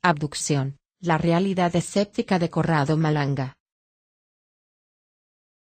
Abducción, la realidad escéptica de Corrado Malanga.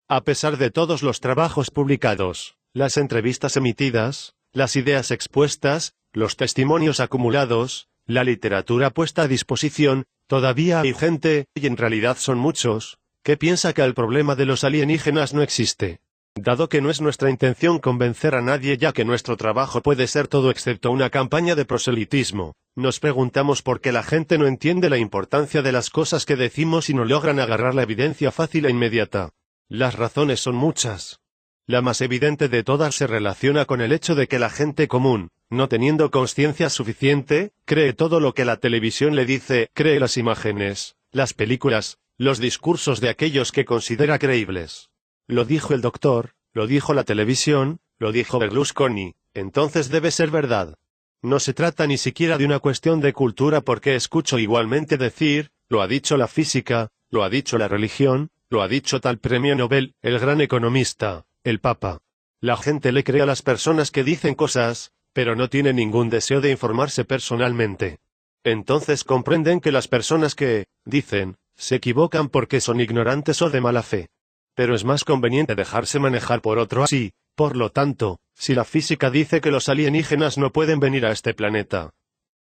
A pesar de todos los trabajos publicados, las entrevistas emitidas, las ideas expuestas, los testimonios acumulados, la literatura puesta a disposición, todavía hay gente, y en realidad son muchos, que piensa que el problema de los alienígenas no existe. Dado que no es nuestra intención convencer a nadie ya que nuestro trabajo puede ser todo excepto una campaña de proselitismo, nos preguntamos por qué la gente no entiende la importancia de las cosas que decimos y no logran agarrar la evidencia fácil e inmediata. Las razones son muchas. La más evidente de todas se relaciona con el hecho de que la gente común, no teniendo conciencia suficiente, cree todo lo que la televisión le dice, cree las imágenes, las películas, los discursos de aquellos que considera creíbles. Lo dijo el doctor, lo dijo la televisión, lo dijo Berlusconi, entonces debe ser verdad. No se trata ni siquiera de una cuestión de cultura porque escucho igualmente decir, lo ha dicho la física, lo ha dicho la religión, lo ha dicho tal premio Nobel, el gran economista, el Papa. La gente le cree a las personas que dicen cosas, pero no tiene ningún deseo de informarse personalmente. Entonces comprenden que las personas que dicen, se equivocan porque son ignorantes o de mala fe. Pero es más conveniente dejarse manejar por otro así, por lo tanto, si la física dice que los alienígenas no pueden venir a este planeta,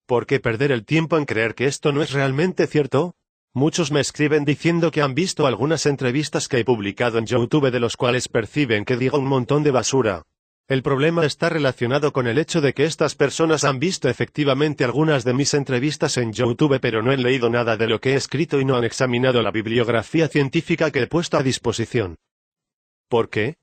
¿por qué perder el tiempo en creer que esto no es realmente cierto? Muchos me escriben diciendo que han visto algunas entrevistas que he publicado en YouTube de los cuales perciben que digo un montón de basura. El problema está relacionado con el hecho de que estas personas han visto efectivamente algunas de mis entrevistas en YouTube pero no han leído nada de lo que he escrito y no han examinado la bibliografía científica que he puesto a disposición. ¿Por qué?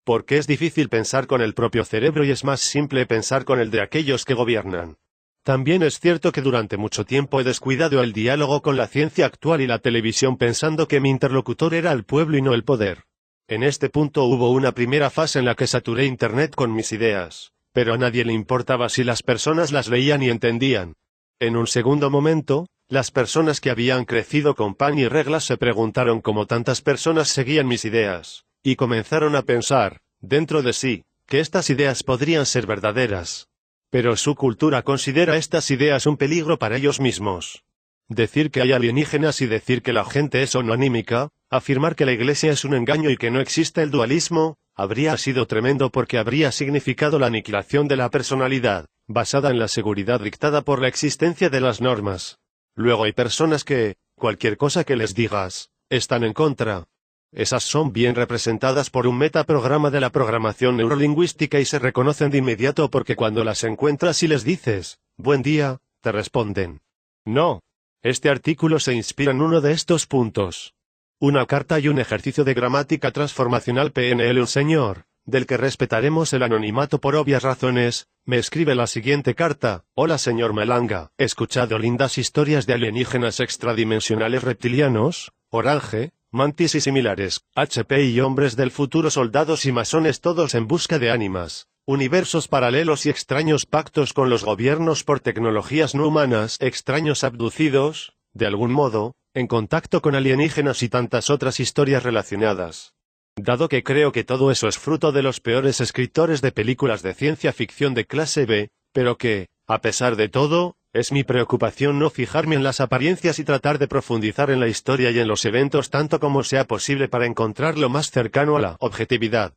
Porque es difícil pensar con el propio cerebro y es más simple pensar con el de aquellos que gobiernan. También es cierto que durante mucho tiempo he descuidado el diálogo con la ciencia actual y la televisión pensando que mi interlocutor era el pueblo y no el poder. En este punto hubo una primera fase en la que saturé Internet con mis ideas, pero a nadie le importaba si las personas las leían y entendían. En un segundo momento, las personas que habían crecido con pan y reglas se preguntaron cómo tantas personas seguían mis ideas, y comenzaron a pensar, dentro de sí, que estas ideas podrían ser verdaderas. Pero su cultura considera estas ideas un peligro para ellos mismos. Decir que hay alienígenas y decir que la gente es onanímica, afirmar que la Iglesia es un engaño y que no existe el dualismo, habría sido tremendo porque habría significado la aniquilación de la personalidad, basada en la seguridad dictada por la existencia de las normas. Luego hay personas que, cualquier cosa que les digas, están en contra. Esas son bien representadas por un metaprograma de la programación neurolingüística y se reconocen de inmediato porque cuando las encuentras y les dices, buen día, te responden. No. Este artículo se inspira en uno de estos puntos. Una carta y un ejercicio de gramática transformacional PNL. Un señor, del que respetaremos el anonimato por obvias razones, me escribe la siguiente carta. Hola señor Malanga, he escuchado lindas historias de alienígenas extradimensionales reptilianos, orange, mantis y similares, HP y hombres del futuro, soldados y masones, todos en busca de ánimas, universos paralelos y extraños pactos con los gobiernos por tecnologías no humanas, extraños abducidos, de algún modo, en contacto con alienígenas y tantas otras historias relacionadas. Dado que creo que todo eso es fruto de los peores escritores de películas de ciencia ficción de clase B, pero que, a pesar de todo, es mi preocupación no fijarme en las apariencias y tratar de profundizar en la historia y en los eventos tanto como sea posible para encontrar lo más cercano a la objetividad.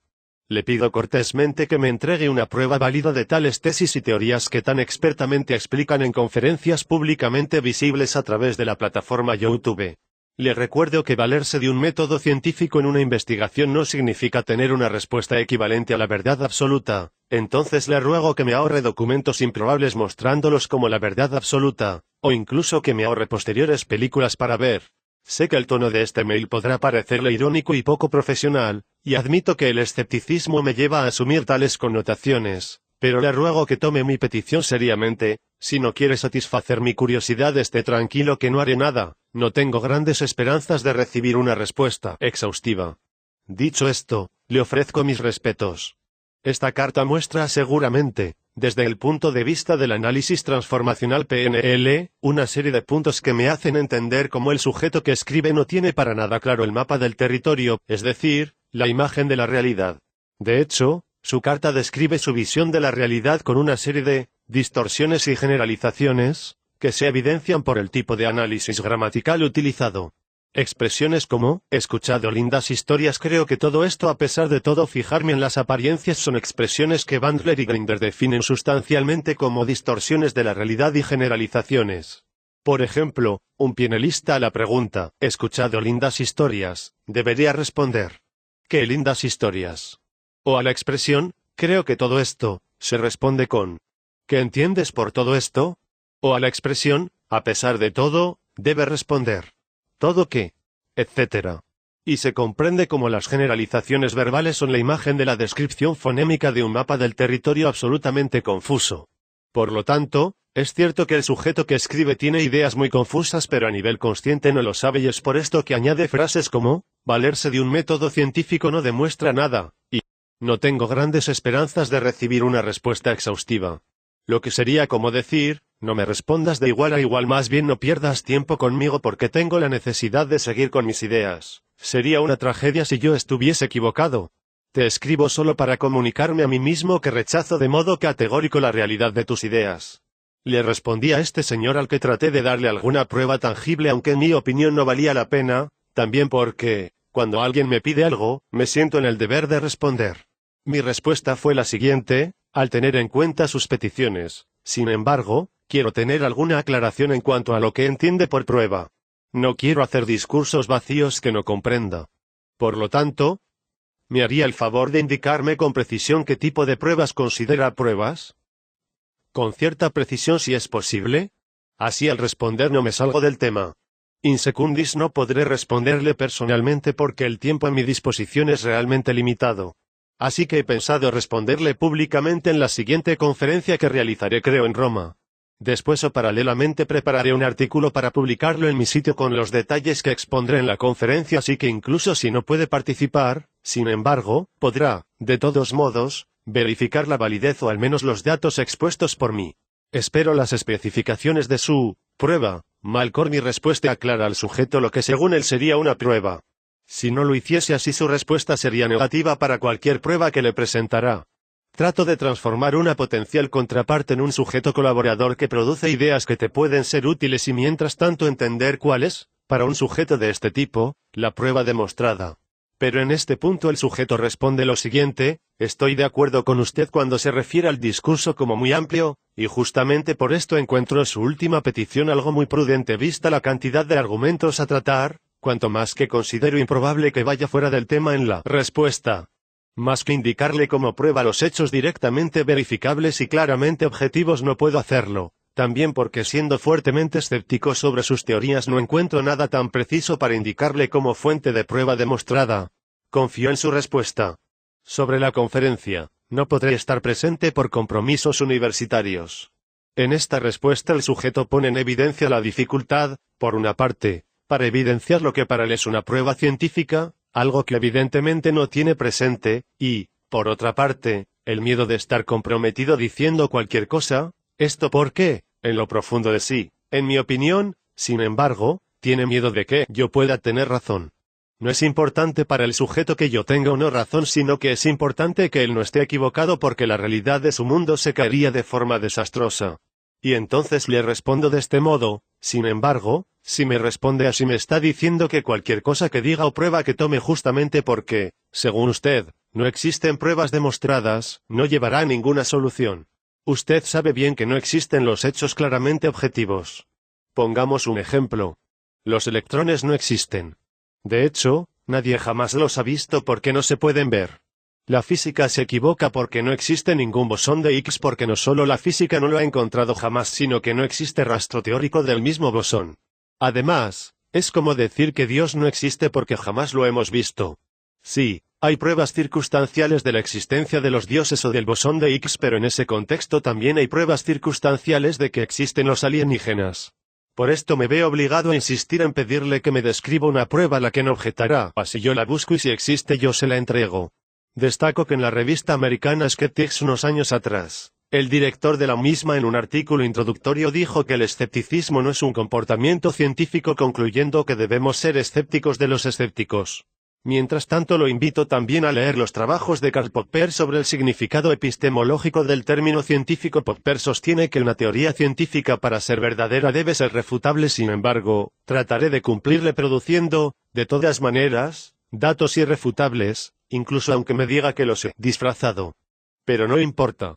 Le pido cortésmente que me entregue una prueba válida de tales tesis y teorías que tan expertamente explican en conferencias públicamente visibles a través de la plataforma YouTube. Le recuerdo que valerse de un método científico en una investigación no significa tener una respuesta equivalente a la verdad absoluta. Entonces le ruego que me ahorre documentos improbables mostrándolos como la verdad absoluta, o incluso que me ahorre posteriores películas para ver. Sé que el tono de este mail podrá parecerle irónico y poco profesional, y admito que el escepticismo me lleva a asumir tales connotaciones, pero le ruego que tome mi petición seriamente. Si no quiere satisfacer mi curiosidad, esté tranquilo que no haré nada. No tengo grandes esperanzas de recibir una respuesta exhaustiva. Dicho esto, le ofrezco mis respetos. Esta carta muestra seguramente, desde el punto de vista del análisis transformacional PNL, una serie de puntos que me hacen entender cómo el sujeto que escribe no tiene para nada claro el mapa del territorio, es decir, la imagen de la realidad. De hecho, su carta describe su visión de la realidad con una serie de distorsiones y generalizaciones, que se evidencian por el tipo de análisis gramatical utilizado. Expresiones como, escuchado lindas historias. Creo que todo esto, a pesar de todo fijarme en las apariencias, son expresiones que Bandler y Grinder definen sustancialmente como distorsiones de la realidad y generalizaciones. Por ejemplo, un pianista a la pregunta, escuchado lindas historias, debería responder, ¿qué lindas historias? O a la expresión, creo que todo esto, se responde con, ¿qué entiendes por todo esto? O a la expresión, a pesar de todo, debe responder, ¿todo qué? Etc. Y se comprende como las generalizaciones verbales son la imagen de la descripción fonémica de un mapa del territorio absolutamente confuso. Por lo tanto, es cierto que el sujeto que escribe tiene ideas muy confusas, pero a nivel consciente no lo sabe, y es por esto que añade frases como, valerse de un método científico no demuestra nada, y no tengo grandes esperanzas de recibir una respuesta exhaustiva. Lo que sería como decir, no me respondas de igual a igual, más bien no pierdas tiempo conmigo porque tengo la necesidad de seguir con mis ideas. Sería una tragedia si yo estuviese equivocado. Te escribo solo para comunicarme a mí mismo que rechazo de modo categórico la realidad de tus ideas. Le respondí a este señor al que traté de darle alguna prueba tangible, aunque en mi opinión no valía la pena, también porque, cuando alguien me pide algo, me siento en el deber de responder. Mi respuesta fue la siguiente, al tener en cuenta sus peticiones. Sin embargo, quiero tener alguna aclaración en cuanto a lo que entiende por prueba. No quiero hacer discursos vacíos que no comprenda. Por lo tanto, ¿me haría el favor de indicarme con precisión qué tipo de pruebas considera pruebas? Con cierta precisión si es posible. Así al responder no me salgo del tema. In secundis no podré responderle personalmente porque el tiempo a mi disposición es realmente limitado. Así que he pensado responderle públicamente en la siguiente conferencia que realizaré, creo, en Roma. Después o paralelamente prepararé un artículo para publicarlo en mi sitio con los detalles que expondré en la conferencia, así que incluso si no puede participar, sin embargo, podrá, de todos modos, verificar la validez o al menos los datos expuestos por mí. Espero las especificaciones de su prueba. Malcolm, mi respuesta aclara al sujeto lo que según él sería una prueba. Si no lo hiciese así, su respuesta sería negativa para cualquier prueba que le presentará. Trato de transformar una potencial contraparte en un sujeto colaborador que produce ideas que te pueden ser útiles y mientras tanto entender cuál es, para un sujeto de este tipo, la prueba demostrada. Pero en este punto el sujeto responde lo siguiente, estoy de acuerdo con usted cuando se refiere al discurso como muy amplio, y justamente por esto encuentro su última petición algo muy prudente vista la cantidad de argumentos a tratar, cuanto más que considero improbable que vaya fuera del tema en la respuesta. Más que indicarle como prueba los hechos directamente verificables y claramente objetivos no puedo hacerlo, también porque siendo fuertemente escéptico sobre sus teorías no encuentro nada tan preciso para indicarle como fuente de prueba demostrada. Confío en su respuesta. Sobre la conferencia, no podré estar presente por compromisos universitarios. En esta respuesta el sujeto pone en evidencia la dificultad, por una parte, para evidenciar lo que para él es una prueba científica, algo que evidentemente no tiene presente, y, por otra parte, el miedo de estar comprometido diciendo cualquier cosa, esto porque, en lo profundo de sí, en mi opinión, sin embargo, tiene miedo de que yo pueda tener razón. No es importante para el sujeto que yo tenga o no razón, sino que es importante que él no esté equivocado porque la realidad de su mundo se caería de forma desastrosa. Y entonces le respondo de este modo, sin embargo, si me responde así me está diciendo que cualquier cosa que diga o prueba que tome justamente porque, según usted, no existen pruebas demostradas, no llevará a ninguna solución. Usted sabe bien que no existen los hechos claramente objetivos. Pongamos un ejemplo. Los electrones no existen. De hecho, nadie jamás los ha visto porque no se pueden ver. La física se equivoca porque no existe ningún bosón de Higgs porque no solo la física no lo ha encontrado jamás sino que no existe rastro teórico del mismo bosón. Además, es como decir que Dios no existe porque jamás lo hemos visto. Sí, hay pruebas circunstanciales de la existencia de los dioses o del bosón de Higgs, pero en ese contexto también hay pruebas circunstanciales de que existen los alienígenas. Por esto me veo obligado a insistir en pedirle que me describa una prueba a la que no objetará, así yo la busco y si existe yo se la entrego. Destaco que en la revista americana Skeptics unos años atrás, el director de la misma en un artículo introductorio dijo que el escepticismo no es un comportamiento científico, concluyendo que debemos ser escépticos de los escépticos. Mientras tanto lo invito también a leer los trabajos de Karl Popper sobre el significado epistemológico del término científico. Popper sostiene que una teoría científica para ser verdadera debe ser refutable, sin embargo, trataré de cumplir reproduciendo, de todas maneras, datos irrefutables, incluso aunque me diga que los he disfrazado. Pero no importa.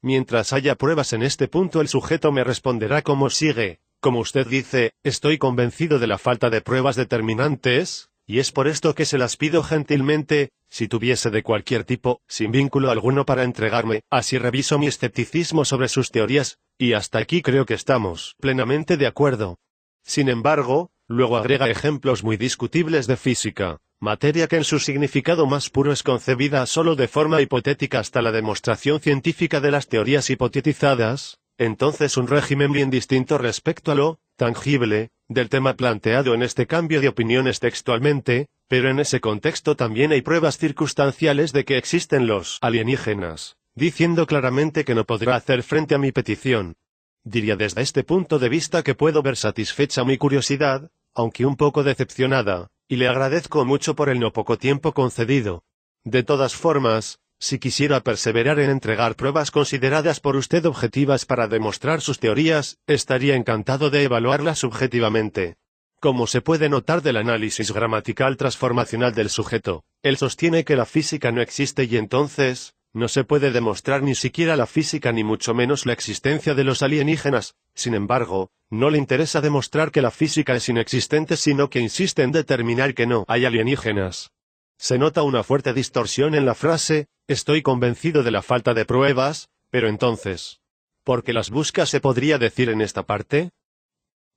Mientras haya pruebas en este punto el sujeto me responderá como sigue: como usted dice, estoy convencido de la falta de pruebas determinantes, y es por esto que se las pido gentilmente, si tuviese de cualquier tipo, sin vínculo alguno para entregarme, así reviso mi escepticismo sobre sus teorías, y hasta aquí creo que estamos plenamente de acuerdo. Sin embargo, luego agrega ejemplos muy discutibles de física, materia que en su significado más puro es concebida solo de forma hipotética hasta la demostración científica de las teorías hipotetizadas, entonces un régimen bien distinto respecto a lo tangible del tema planteado en este cambio de opiniones textualmente, pero en ese contexto también hay pruebas circunstanciales de que existen los alienígenas, diciendo claramente que no podrá hacer frente a mi petición. Diría desde este punto de vista que puedo ver satisfecha mi curiosidad, aunque un poco decepcionada, y le agradezco mucho por el no poco tiempo concedido. De todas formas, si quisiera perseverar en entregar pruebas consideradas por usted objetivas para demostrar sus teorías, estaría encantado de evaluarlas subjetivamente. Como se puede notar del análisis gramatical transformacional del sujeto, él sostiene que la física no existe y entonces, no se puede demostrar ni siquiera la física ni mucho menos la existencia de los alienígenas. Sin embargo, no le interesa demostrar que la física es inexistente, sino que insiste en determinar que no hay alienígenas. Se nota una fuerte distorsión en la frase: estoy convencido de la falta de pruebas, pero entonces, ¿por qué las busca? Se podría decir en esta parte.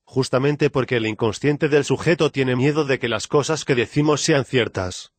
Justamente porque el inconsciente del sujeto tiene miedo de que las cosas que decimos sean ciertas.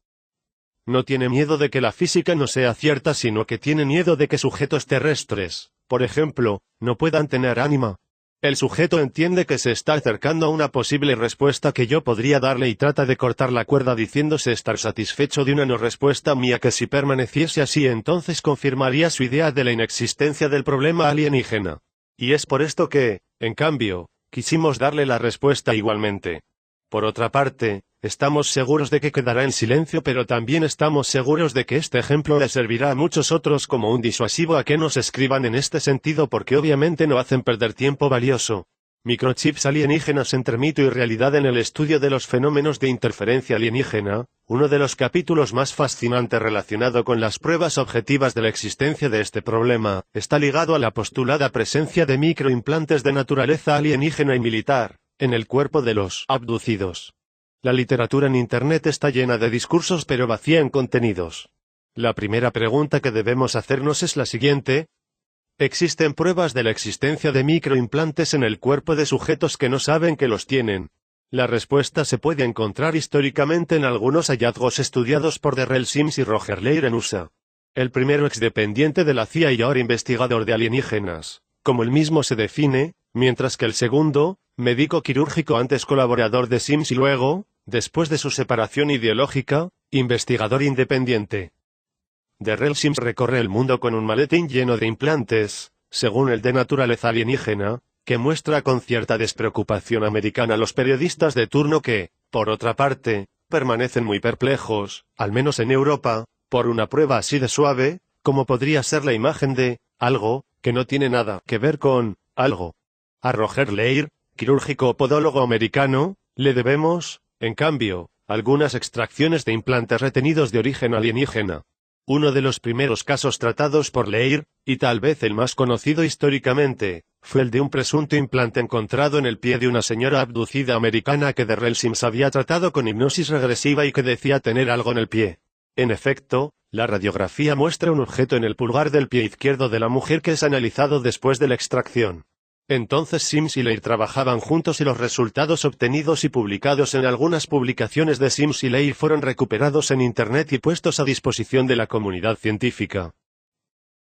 No tiene miedo de que la física no sea cierta, sino que tiene miedo de que sujetos terrestres, por ejemplo, no puedan tener ánima. El sujeto entiende que se está acercando a una posible respuesta que yo podría darle y trata de cortar la cuerda diciéndose estar satisfecho de una no respuesta mía que si permaneciese así entonces confirmaría su idea de la inexistencia del problema alienígena. Y es por esto que, en cambio, quisimos darle la respuesta igualmente. Por otra parte, estamos seguros de que quedará en silencio, pero también estamos seguros de que este ejemplo le servirá a muchos otros como un disuasivo a que nos escriban en este sentido, porque obviamente no hacen perder tiempo valioso. Microchips alienígenas entre mito y realidad en el estudio de los fenómenos de interferencia alienígena, uno de los capítulos más fascinantes relacionado con las pruebas objetivas de la existencia de este problema, está ligado a la postulada presencia de microimplantes de naturaleza alienígena y militar en el cuerpo de los abducidos. La literatura en Internet está llena de discursos pero vacía en contenidos. La primera pregunta que debemos hacernos es la siguiente: ¿existen pruebas de la existencia de microimplantes en el cuerpo de sujetos que no saben que los tienen? La respuesta se puede encontrar históricamente en algunos hallazgos estudiados por Darrell Sims y Roger Leir en USA. El primero exdependiente de la CIA y ahora investigador de alienígenas, como él mismo se define, mientras que el segundo, médico quirúrgico antes colaborador de Sims y luego, después de su separación ideológica, investigador independiente. Darrell Sims recorre el mundo con un maletín lleno de implantes, según el de naturaleza alienígena, que muestra con cierta despreocupación americana a los periodistas de turno que, por otra parte, permanecen muy perplejos, al menos en Europa, por una prueba así de suave, como podría ser la imagen de algo que no tiene nada que ver con algo. A Roger Leir, quirúrgico podólogo americano, le debemos, en cambio, algunas extracciones de implantes retenidos de origen alienígena. Uno de los primeros casos tratados por Leir, y tal vez el más conocido históricamente, fue el de un presunto implante encontrado en el pie de una señora abducida americana que Darrell Sims había tratado con hipnosis regresiva y que decía tener algo en el pie. En efecto, la radiografía muestra un objeto en el pulgar del pie izquierdo de la mujer que es analizado después de la extracción. Entonces Sims y Leir trabajaban juntos y los resultados obtenidos y publicados en algunas publicaciones de Sims y Leir fueron recuperados en Internet y puestos a disposición de la comunidad científica.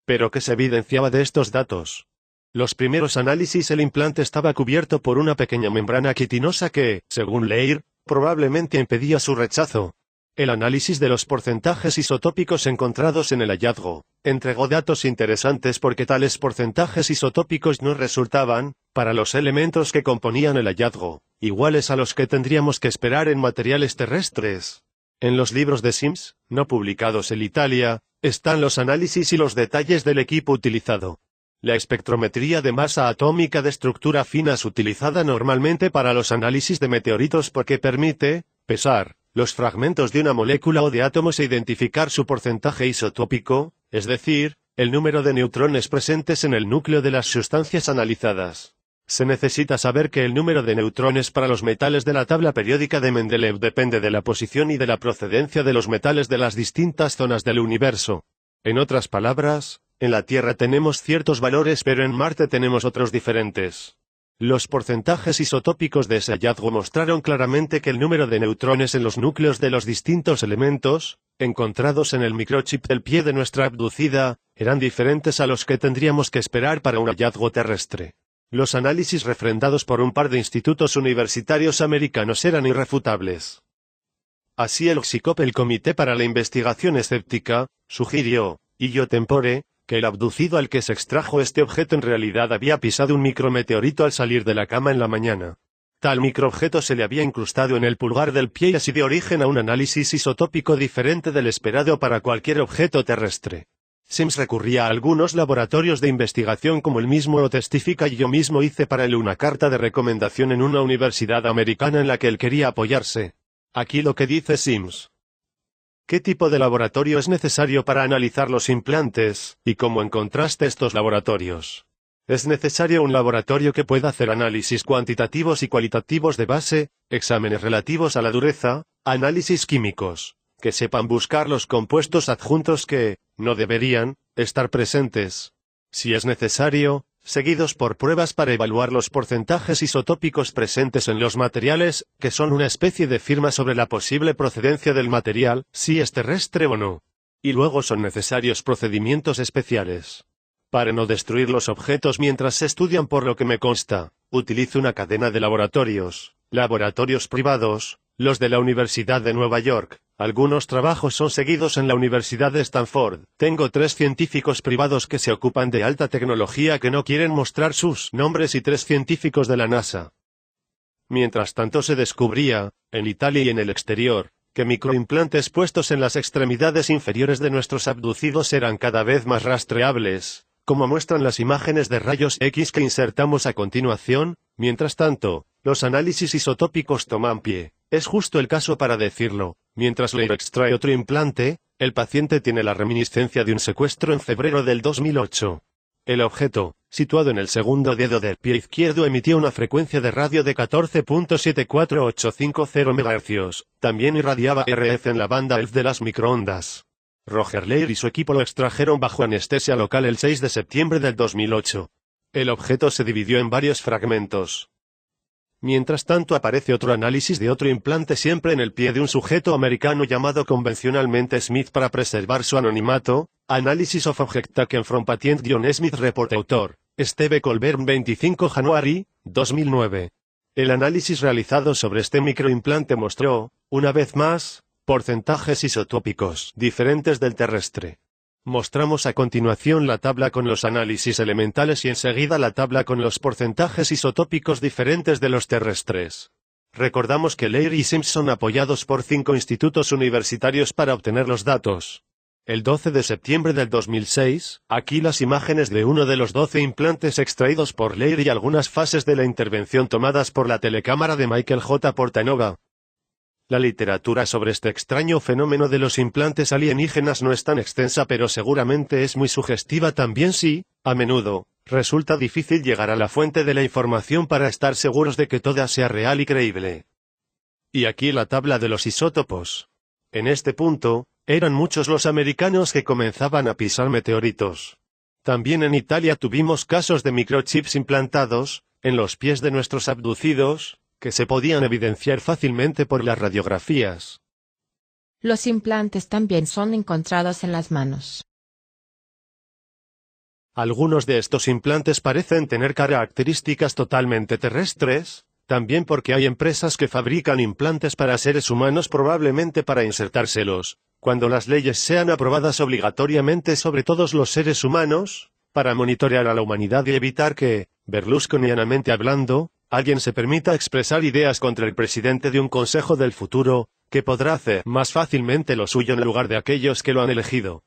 ¿Pero qué se evidenciaba de estos datos? Los primeros análisis: el implante estaba cubierto por una pequeña membrana quitinosa que, según Leir, probablemente impedía su rechazo. El análisis de los porcentajes isotópicos encontrados en el hallazgo entregó datos interesantes porque tales porcentajes isotópicos no resultaban, para los elementos que componían el hallazgo, iguales a los que tendríamos que esperar en materiales terrestres. En los libros de Sims, no publicados en Italia, están los análisis y los detalles del equipo utilizado. La espectrometría de masa atómica de estructura fina es utilizada normalmente para los análisis de meteoritos porque permite pesar los fragmentos de una molécula o de átomos e identificar su porcentaje isotópico, es decir, el número de neutrones presentes en el núcleo de las sustancias analizadas. Se necesita saber que el número de neutrones para los metales de la tabla periódica de Mendeleev depende de la posición y de la procedencia de los metales de las distintas zonas del universo. En otras palabras, en la Tierra tenemos ciertos valores pero en Marte tenemos otros diferentes. Los porcentajes isotópicos de ese hallazgo mostraron claramente que el número de neutrones en los núcleos de los distintos elementos, encontrados en el microchip del pie de nuestra abducida, eran diferentes a los que tendríamos que esperar para un hallazgo terrestre. Los análisis refrendados por un par de institutos universitarios americanos eran irrefutables. Así el CSICOP, el Comité para la Investigación Escéptica, sugirió, io tempore, que el abducido al que se extrajo este objeto en realidad había pisado un micrometeorito al salir de la cama en la mañana. Tal microobjeto se le había incrustado en el pulgar del pie y así dio origen a un análisis isotópico diferente del esperado para cualquier objeto terrestre. Sims recurría a algunos laboratorios de investigación como él mismo lo testifica y yo mismo hice para él una carta de recomendación en una universidad americana en la que él quería apoyarse. Aquí lo que dice Sims. ¿Qué tipo de laboratorio es necesario para analizar los implantes, y cómo encontraste estos laboratorios? Es necesario un laboratorio que pueda hacer análisis cuantitativos y cualitativos de base, exámenes relativos a la dureza, análisis químicos, que sepan buscar los compuestos adjuntos que, no deberían, estar presentes. Si es necesario, seguidos por pruebas para evaluar los porcentajes isotópicos presentes en los materiales, que son una especie de firma sobre la posible procedencia del material, si es terrestre o no. Y luego son necesarios procedimientos especiales. Para no destruir los objetos mientras se estudian, por lo que me consta, utilizo una cadena de laboratorios privados, los de la Universidad de Nueva York. Algunos trabajos son seguidos en la Universidad de Stanford. Tengo 3 científicos privados que se ocupan de alta tecnología que no quieren mostrar sus nombres y 3 científicos de la NASA. Mientras tanto se descubría, en Italia y en el exterior, que microimplantes puestos en las extremidades inferiores de nuestros abducidos eran cada vez más rastreables, como muestran las imágenes de rayos X que insertamos a continuación. Mientras tanto, los análisis isotópicos toman pie. Es justo el caso para decirlo. Mientras le extrae otro implante, el paciente tiene la reminiscencia de un secuestro en febrero del 2008. El objeto, situado en el segundo dedo del pie izquierdo, emitía una frecuencia de radio de 14.74850 MHz. También irradiaba RF en la banda ELF de las microondas. Roger Leir y su equipo lo extrajeron bajo anestesia local el 6 de septiembre del 2008. El objeto se dividió en varios fragmentos. Mientras tanto aparece otro análisis de otro implante siempre en el pie de un sujeto americano llamado convencionalmente Smith para preservar su anonimato. Analysis of Object Taken from Patient John Smith Report Autor, Steve Colbert 25 January, 2009. El análisis realizado sobre este microimplante mostró, una vez más, porcentajes isotópicos diferentes del terrestre. Mostramos a continuación la tabla con los análisis elementales y enseguida la tabla con los porcentajes isotópicos diferentes de los terrestres. Recordamos que Leir y Sims son apoyados por 5 institutos universitarios para obtener los datos. El 12 de septiembre del 2006, aquí las imágenes de uno de los 12 implantes extraídos por Leir y algunas fases de la intervención tomadas por la telecámara de Michael J. Portanova. La literatura sobre este extraño fenómeno de los implantes alienígenas no es tan extensa, pero seguramente es muy sugestiva también si, a menudo, resulta difícil llegar a la fuente de la información para estar seguros de que toda sea real y creíble. Y aquí la tabla de los isótopos. En este punto, eran muchos los americanos que comenzaban a pisar meteoritos. También en Italia tuvimos casos de microchips implantados, en los pies de nuestros abducidos, que se podían evidenciar fácilmente por las radiografías. Los implantes también son encontrados en las manos. Algunos de estos implantes parecen tener características totalmente terrestres, también porque hay empresas que fabrican implantes para seres humanos, probablemente para insertárselos, cuando las leyes sean aprobadas obligatoriamente sobre todos los seres humanos, para monitorear a la humanidad y evitar que, berlusconianamente hablando, alguien se permita expresar ideas contra el presidente de un consejo del futuro, que podrá hacer más fácilmente lo suyo en lugar de aquellos que lo han elegido.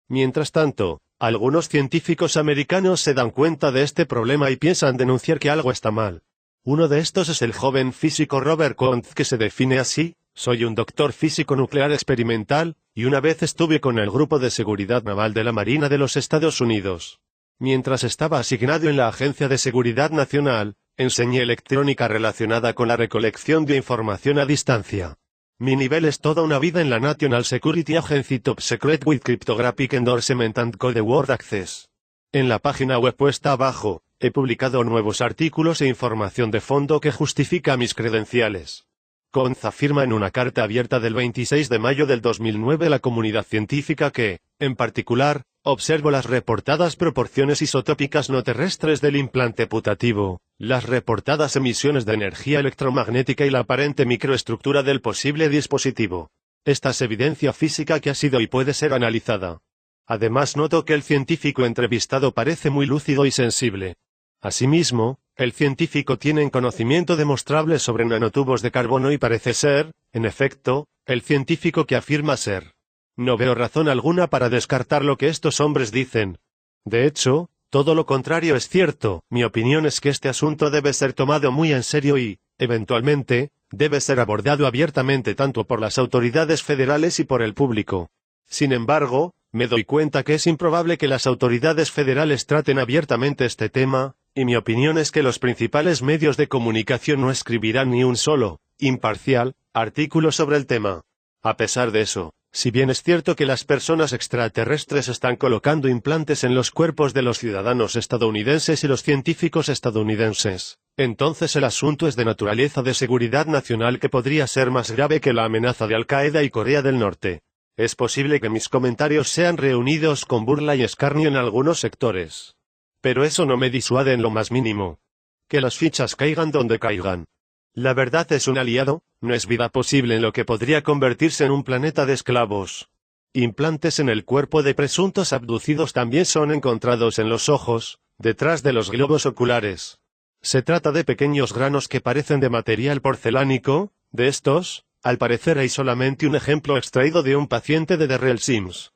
Mientras tanto, algunos científicos americanos se dan cuenta de este problema y piensan denunciar que algo está mal. Uno de estos es el joven físico Robert Kontz, que se define así: soy un doctor físico nuclear experimental, y una vez estuve con el Grupo de Seguridad Naval de la Marina de los Estados Unidos. Mientras estaba asignado en la Agencia de Seguridad Nacional, enseñé electrónica relacionada con la recolección de información a distancia. Mi nivel es toda una vida en la National Security Agency Top Secret with Cryptographic Endorsement and Code Word Access. En la página web puesta abajo, he publicado nuevos artículos e información de fondo que justifica mis credenciales. Kontz afirma en una carta abierta del 26 de mayo del 2009 a la comunidad científica que, en particular, observo las reportadas proporciones isotópicas no terrestres del implante putativo, las reportadas emisiones de energía electromagnética y la aparente microestructura del posible dispositivo. Esta es evidencia física que ha sido y puede ser analizada. Además, noto que el científico entrevistado parece muy lúcido y sensible. Asimismo, el científico tiene conocimiento demostrable sobre nanotubos de carbono y parece ser, en efecto, el científico que afirma ser. No veo razón alguna para descartar lo que estos hombres dicen. De hecho, todo lo contrario es cierto. Mi opinión es que este asunto debe ser tomado muy en serio y, eventualmente, debe ser abordado abiertamente tanto por las autoridades federales y por el público. Sin embargo, me doy cuenta que es improbable que las autoridades federales traten abiertamente este tema, y mi opinión es que los principales medios de comunicación no escribirán ni un solo, imparcial, artículo sobre el tema. A pesar de eso, si bien es cierto que las personas extraterrestres están colocando implantes en los cuerpos de los ciudadanos estadounidenses y los científicos estadounidenses, entonces el asunto es de naturaleza de seguridad nacional que podría ser más grave que la amenaza de Al-Qaeda y Corea del Norte. Es posible que mis comentarios sean reunidos con burla y escarnio en algunos sectores. Pero eso no me disuade en lo más mínimo. Que las fichas caigan donde caigan. La verdad es un aliado, no es vida posible en lo que podría convertirse en un planeta de esclavos. Implantes en el cuerpo de presuntos abducidos también son encontrados en los ojos, detrás de los globos oculares. Se trata de pequeños granos que parecen de material porcelánico. De estos, al parecer hay solamente un ejemplo extraído de un paciente de Darrell Sims.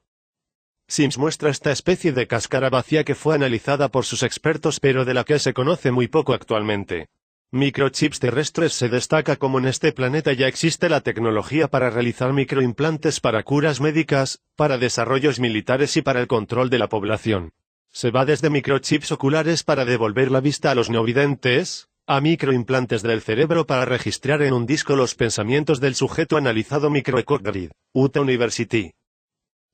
Sims muestra esta especie de cáscara vacía que fue analizada por sus expertos pero de la que se conoce muy poco actualmente. Microchips terrestres se destaca como en este planeta ya existe la tecnología para realizar microimplantes para curas médicas, para desarrollos militares y para el control de la población. Se va desde microchips oculares para devolver la vista a los no videntes, a microimplantes del cerebro para registrar en un disco los pensamientos del sujeto analizado. Microecogrid, Utah University.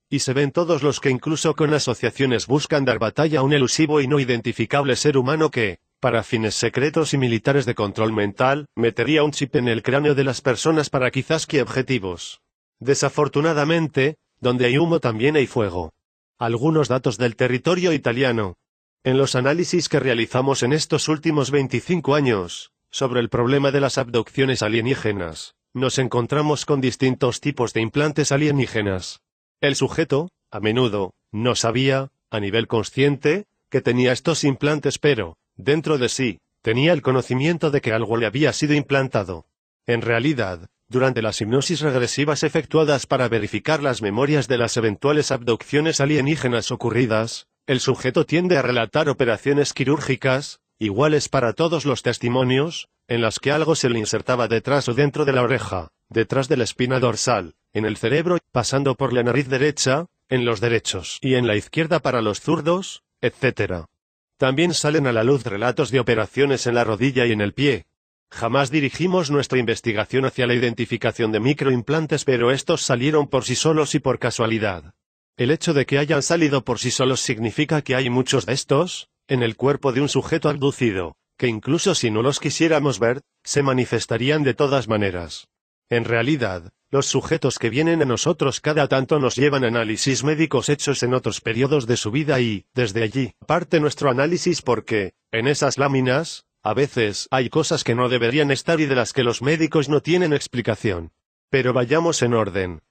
Y se ven todos los que incluso con asociaciones buscan dar batalla a un elusivo y no identificable ser humano que, para fines secretos y militares de control mental, metería un chip en el cráneo de las personas para quizás qué objetivos. Desafortunadamente, donde hay humo también hay fuego. Algunos datos del territorio italiano. En los análisis que realizamos en estos últimos 25 años, sobre el problema de las abducciones alienígenas, nos encontramos con distintos tipos de implantes alienígenas. El sujeto, a menudo, no sabía, a nivel consciente, que tenía estos implantes pero, dentro de sí, tenía el conocimiento de que algo le había sido implantado. En realidad, durante las hipnosis regresivas efectuadas para verificar las memorias de las eventuales abducciones alienígenas ocurridas, el sujeto tiende a relatar operaciones quirúrgicas, iguales para todos los testimonios, en las que algo se le insertaba detrás o dentro de la oreja, detrás de la espina dorsal, en el cerebro, pasando por la nariz derecha, en los derechos y en la izquierda para los zurdos, etc. También salen a la luz relatos de operaciones en la rodilla y en el pie. Jamás dirigimos nuestra investigación hacia la identificación de microimplantes, pero estos salieron por sí solos y por casualidad. El hecho de que hayan salido por sí solos significa que hay muchos de estos, en el cuerpo de un sujeto abducido, que incluso si no los quisiéramos ver, se manifestarían de todas maneras. En realidad, los sujetos que vienen a nosotros cada tanto nos llevan análisis médicos hechos en otros periodos de su vida y, desde allí, parte nuestro análisis porque, en esas láminas, a veces hay cosas que no deberían estar y de las que los médicos no tienen explicación. Pero vayamos en orden.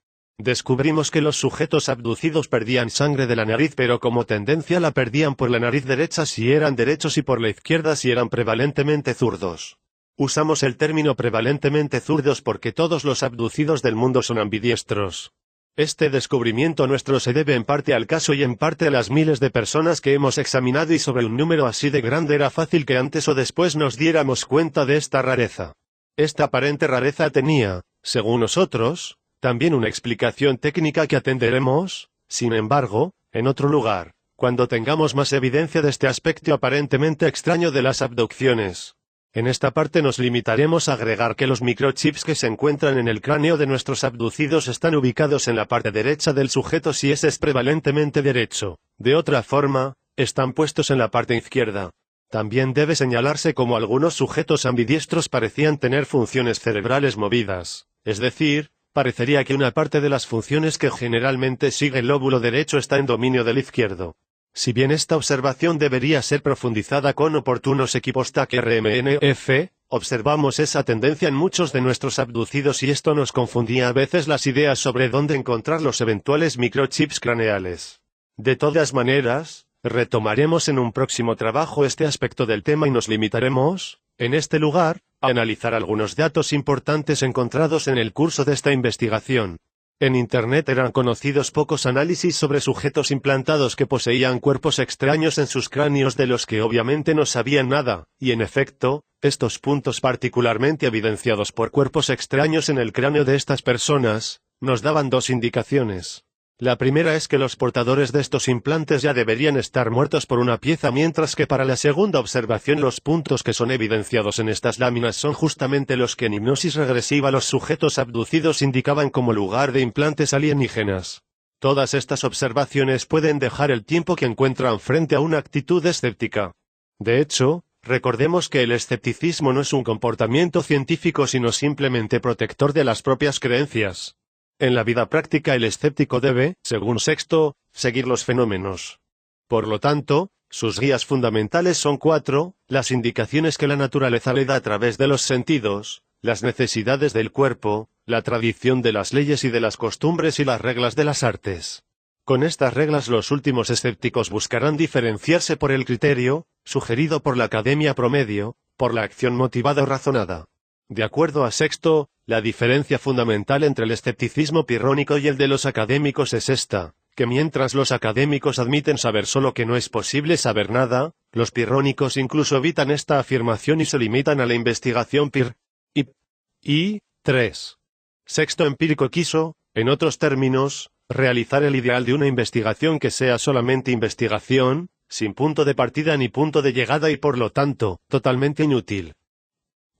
Descubrimos que los sujetos abducidos perdían sangre de la nariz, pero como tendencia la perdían por la nariz derecha si eran derechos y por la izquierda si eran prevalentemente zurdos. Usamos el término prevalentemente zurdos porque todos los abducidos del mundo son ambidiestros. Este descubrimiento nuestro se debe en parte al caso y en parte a las miles de personas que hemos examinado, y sobre un número así de grande era fácil que antes o después nos diéramos cuenta de esta rareza. Esta aparente rareza tenía, según nosotros, también una explicación técnica que atenderemos, sin embargo, en otro lugar, cuando tengamos más evidencia de este aspecto aparentemente extraño de las abducciones. En esta parte nos limitaremos a agregar que los microchips que se encuentran en el cráneo de nuestros abducidos están ubicados en la parte derecha del sujeto si ese es prevalentemente derecho. De otra forma, están puestos en la parte izquierda. También debe señalarse como algunos sujetos ambidiestros parecían tener funciones cerebrales movidas, es decir, parecería que una parte de las funciones que generalmente sigue el lóbulo derecho está en dominio del izquierdo. Si bien esta observación debería ser profundizada con oportunos equipos TAC-RMNF, observamos esa tendencia en muchos de nuestros abducidos y esto nos confundía a veces las ideas sobre dónde encontrar los eventuales microchips craneales. De todas maneras, retomaremos en un próximo trabajo este aspecto del tema y nos limitaremos, en este lugar, a analizar algunos datos importantes encontrados en el curso de esta investigación. En Internet eran conocidos pocos análisis sobre sujetos implantados que poseían cuerpos extraños en sus cráneos de los que obviamente no sabían nada, y en efecto, estos puntos particularmente evidenciados por cuerpos extraños en el cráneo de estas personas, nos daban dos indicaciones. La primera es que los portadores de estos implantes ya deberían estar muertos por una pieza, mientras que para la segunda observación los puntos que son evidenciados en estas láminas son justamente los que en hipnosis regresiva los sujetos abducidos indicaban como lugar de implantes alienígenas. Todas estas observaciones pueden dejar el tiempo que encuentran frente a una actitud escéptica. De hecho, recordemos que el escepticismo no es un comportamiento científico sino simplemente protector de las propias creencias. En la vida práctica el escéptico debe, según Sexto, seguir los fenómenos. Por lo tanto, sus guías fundamentales son 4, las indicaciones que la naturaleza le da a través de los sentidos, las necesidades del cuerpo, la tradición de las leyes y de las costumbres y las reglas de las artes. Con estas reglas los últimos escépticos buscarán diferenciarse por el criterio, sugerido por la academia promedio, por la acción motivada o razonada. De acuerdo a Sexto, la diferencia fundamental entre el escepticismo pirrónico y el de los académicos es esta, que mientras los académicos admiten saber solo que no es posible saber nada, los pirrónicos incluso evitan esta afirmación y se limitan a la investigación y 3. Sexto empírico quiso, en otros términos, realizar el ideal de una investigación que sea solamente investigación, sin punto de partida ni punto de llegada y por lo tanto, totalmente inútil.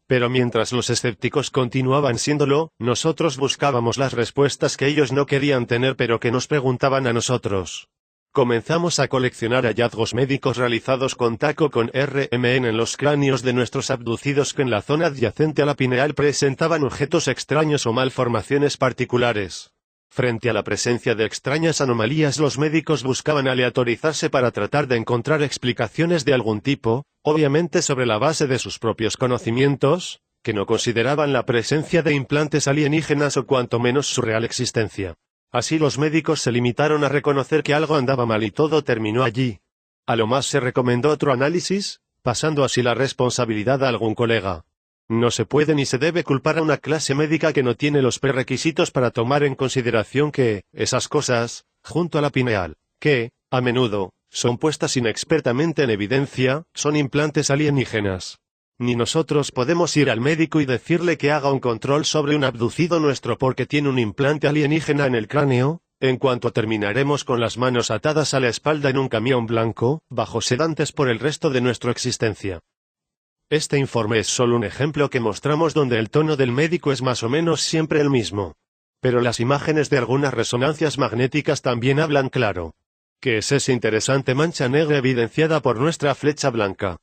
Pero mientras los escépticos continuaban siéndolo, nosotros buscábamos las respuestas que ellos no querían tener pero que nos preguntaban a nosotros. Comenzamos a coleccionar hallazgos médicos realizados con TAC o con RMN en los cráneos de nuestros abducidos que en la zona adyacente a la pineal presentaban objetos extraños o malformaciones particulares. Frente a la presencia de extrañas anomalías los médicos buscaban aleatorizarse para tratar de encontrar explicaciones de algún tipo, obviamente sobre la base de sus propios conocimientos, que no consideraban la presencia de implantes alienígenas o cuanto menos su real existencia. Así los médicos se limitaron a reconocer que algo andaba mal y todo terminó allí. A lo más se recomendó otro análisis, pasando así la responsabilidad a algún colega. No se puede ni se debe culpar a una clase médica que no tiene los prerequisitos para tomar en consideración que, esas cosas, junto a la pineal, que, a menudo, son puestas inexpertamente en evidencia, son implantes alienígenas. Ni nosotros podemos ir al médico y decirle que haga un control sobre un abducido nuestro porque tiene un implante alienígena en el cráneo, en cuanto terminaremos con las manos atadas a la espalda en un camión blanco, bajo sedantes por el resto de nuestra existencia. Este informe es solo un ejemplo que mostramos donde el tono del médico es más o menos siempre el mismo. Pero las imágenes de algunas resonancias magnéticas también hablan claro. ¿Qué es esa interesante mancha negra evidenciada por nuestra flecha blanca?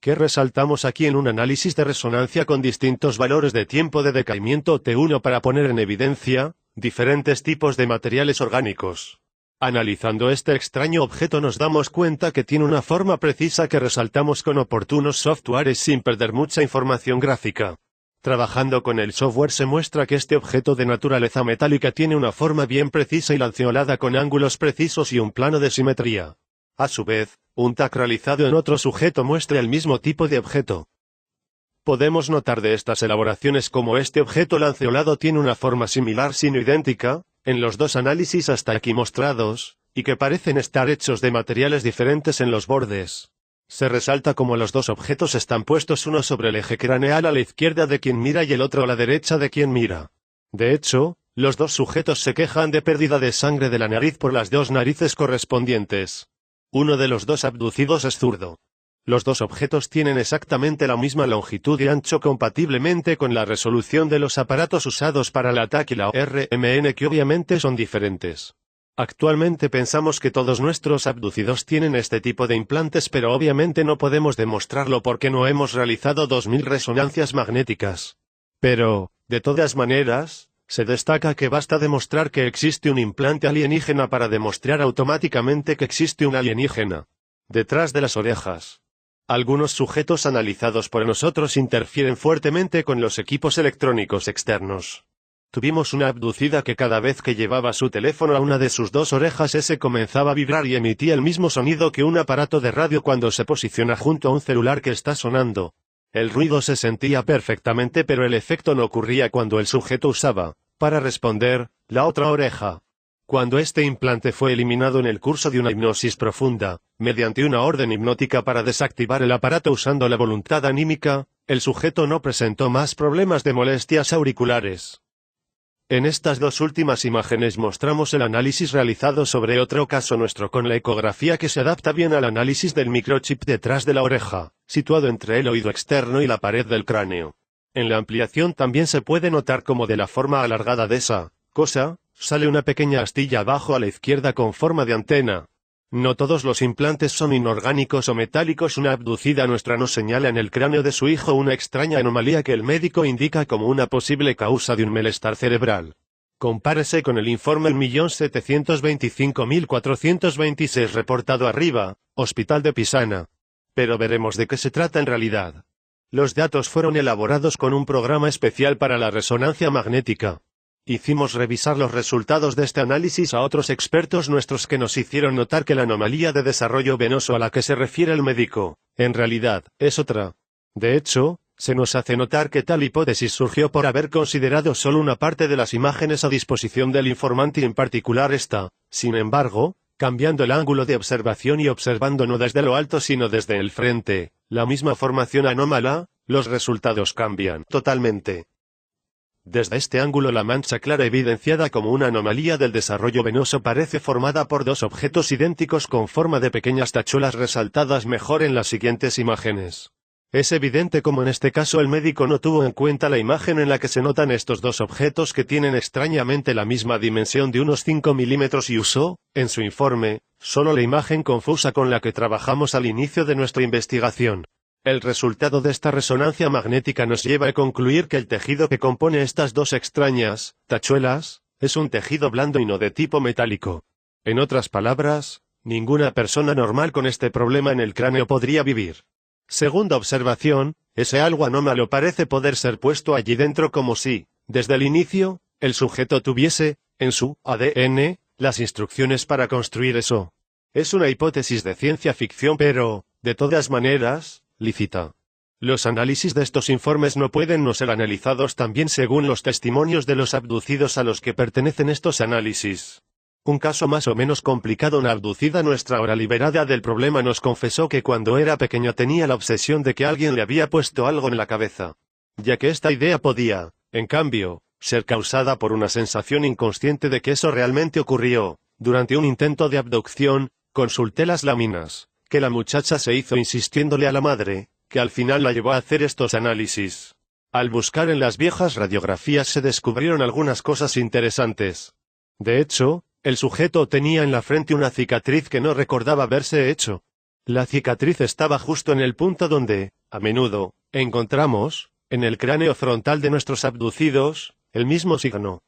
¿Qué resaltamos aquí en un análisis de resonancia con distintos valores de tiempo de decaimiento T1 para poner en evidencia diferentes tipos de materiales orgánicos? Analizando este extraño objeto nos damos cuenta que tiene una forma precisa que resaltamos con oportunos softwares sin perder mucha información gráfica. Trabajando con el software se muestra que este objeto de naturaleza metálica tiene una forma bien precisa y lanceolada con ángulos precisos y un plano de simetría. A su vez, un TAC realizado en otro sujeto muestra el mismo tipo de objeto. Podemos notar de estas elaboraciones cómo este objeto lanceolado tiene una forma similar sino idéntica, en los dos análisis hasta aquí mostrados, y que parecen estar hechos de materiales diferentes en los bordes. Se resalta cómo los dos objetos están puestos uno sobre el eje craneal a la izquierda de quien mira y el otro a la derecha de quien mira. De hecho, los dos sujetos se quejan de pérdida de sangre de la nariz por las dos narices correspondientes. Uno de los dos abducidos es zurdo. Los dos objetos tienen exactamente la misma longitud y ancho compatiblemente con la resolución de los aparatos usados para el ataque y la RMN que obviamente son diferentes. Actualmente pensamos que todos nuestros abducidos tienen este tipo de implantes pero obviamente no podemos demostrarlo porque no hemos realizado 2000 resonancias magnéticas. Pero, de todas maneras, se destaca que basta demostrar que existe un implante alienígena para demostrar automáticamente que existe un alienígena detrás de las orejas. Algunos sujetos analizados por nosotros interfieren fuertemente con los equipos electrónicos externos. Tuvimos una abducida que cada vez que llevaba su teléfono a una de sus dos orejas ese comenzaba a vibrar y emitía el mismo sonido que un aparato de radio cuando se posiciona junto a un celular que está sonando. El ruido se sentía perfectamente pero el efecto no ocurría cuando el sujeto usaba, para responder, la otra oreja. Cuando este implante fue eliminado en el curso de una hipnosis profunda, mediante una orden hipnótica para desactivar el aparato usando la voluntad anímica, el sujeto no presentó más problemas de molestias auriculares. En estas dos últimas imágenes mostramos el análisis realizado sobre otro caso nuestro con la ecografía que se adapta bien al análisis del microchip detrás de la oreja, situado entre el oído externo y la pared del cráneo. En la ampliación también se puede notar como de la forma alargada de esa cosa, sale una pequeña astilla abajo a la izquierda con forma de antena. No todos los implantes son inorgánicos o metálicos. Una abducida nuestra nos señala en el cráneo de su hijo una extraña anomalía que el médico indica como una posible causa de un malestar cerebral. Compárese con el informe 1.725.426 reportado arriba, Hospital de Pisana. Pero veremos de qué se trata en realidad. Los datos fueron elaborados con un programa especial para la resonancia magnética. Hicimos revisar los resultados de este análisis a otros expertos nuestros que nos hicieron notar que la anomalía de desarrollo venoso a la que se refiere el médico, en realidad, es otra. De hecho, se nos hace notar que tal hipótesis surgió por haber considerado solo una parte de las imágenes a disposición del informante y en particular esta. Sin embargo, cambiando el ángulo de observación y observando no desde lo alto sino desde el frente, la misma formación anómala, los resultados cambian totalmente. Desde este ángulo la mancha clara evidenciada como una anomalía del desarrollo venoso parece formada por dos objetos idénticos con forma de pequeñas tachuelas resaltadas mejor en las siguientes imágenes. Es evidente como en este caso el médico no tuvo en cuenta la imagen en la que se notan estos dos objetos que tienen extrañamente la misma dimensión de unos 5 milímetros y usó, en su informe, solo la imagen confusa con la que trabajamos al inicio de nuestra investigación. El resultado de esta resonancia magnética nos lleva a concluir que el tejido que compone estas dos extrañas tachuelas es un tejido blando y no de tipo metálico. En otras palabras, ninguna persona normal con este problema en el cráneo podría vivir. Segunda observación, ese algo anómalo parece poder ser puesto allí dentro como si, desde el inicio, el sujeto tuviese, en su ADN, las instrucciones para construir eso. Es una hipótesis de ciencia ficción pero, de todas maneras, lícita. Los análisis de estos informes no pueden no ser analizados también según los testimonios de los abducidos a los que pertenecen estos análisis. Un caso más o menos complicado. Una abducida nuestra ahora liberada del problema nos confesó que cuando era pequeña tenía la obsesión de que alguien le había puesto algo en la cabeza. Ya que esta idea podía, en cambio, ser causada por una sensación inconsciente de que eso realmente ocurrió. Durante un intento de abducción, consulté las láminas que la muchacha se hizo insistiéndole a la madre, que al final la llevó a hacer estos análisis. Al buscar en las viejas radiografías se descubrieron algunas cosas interesantes. De hecho, el sujeto tenía en la frente una cicatriz que no recordaba haberse hecho. La cicatriz estaba justo en el punto donde, a menudo, encontramos, en el cráneo frontal de nuestros abducidos, el mismo signo.